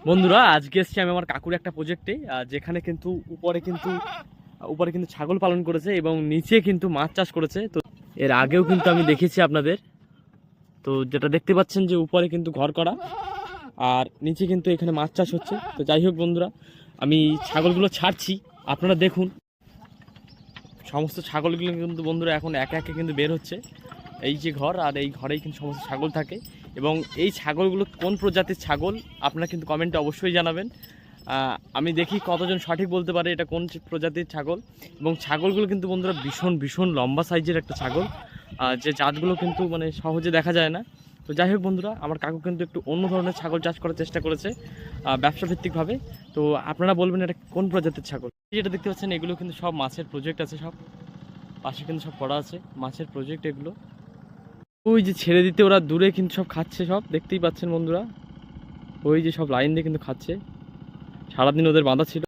বন্ধুরা আজকে এসেছি আমি আমার কাকুর একটা প্রজেক্টে, যেখানে কিন্তু উপরে কিন্তু ছাগল পালন করেছে এবং নিচে কিন্তু মাছ চাষ করেছে। তো এর আগেও কিন্তু আমি দেখেছি আপনাদের, তো যেটা দেখতে পাচ্ছেন যে উপরে কিন্তু ঘর করা আর নিচে কিন্তু এখানে মাছ চাষ হচ্ছে। তো যাই হোক বন্ধুরা, আমি ছাগলগুলো ছাড়ছি, আপনারা দেখুন। সমস্ত ছাগলগুলো কিন্তু বন্ধুরা এখন একে একে কিন্তু বের হচ্ছে। এই যে ঘর, আর এই ঘরেই কিন্তু সমস্ত ছাগল থাকে। এবং এই ছাগলগুলো কোন প্রজাতির ছাগল আপনারা কিন্তু কমেন্টে অবশ্যই জানাবেন। আমি দেখি কতজন সঠিক বলতে পারে এটা কোন প্রজাতির ছাগল। এবং ছাগলগুলো কিন্তু বন্ধুরা ভীষণ ভীষণ লম্বা সাইজের একটা ছাগল, যে জাতগুলো কিন্তু মানে সহজে দেখা যায় না। তো যাই হোক বন্ধুরা, আমার কাকু কিন্তু একটু অন্য ধরনের ছাগল চাষ করার চেষ্টা করেছে ব্যবসা ভিত্তিকভাবে। তো আপনারা বলবেন এটা কোন প্রজাতির ছাগল। যেটা দেখতে পাচ্ছেন এগুলো কিন্তু সব মাছের প্রজেক্ট আছে, সব পাশে কিন্তু সব করা আছে মাছের প্রজেক্ট এগুলো। ওই যে ছেড়ে দিতে ওরা দূরে কিন্তু সব খাচ্ছে, সব দেখতেই পাচ্ছেন বন্ধুরা। ওই যে সব লাইন দিয়ে কিন্তু খাচ্ছে, সারাদিন ওদের বাঁধা ছিল।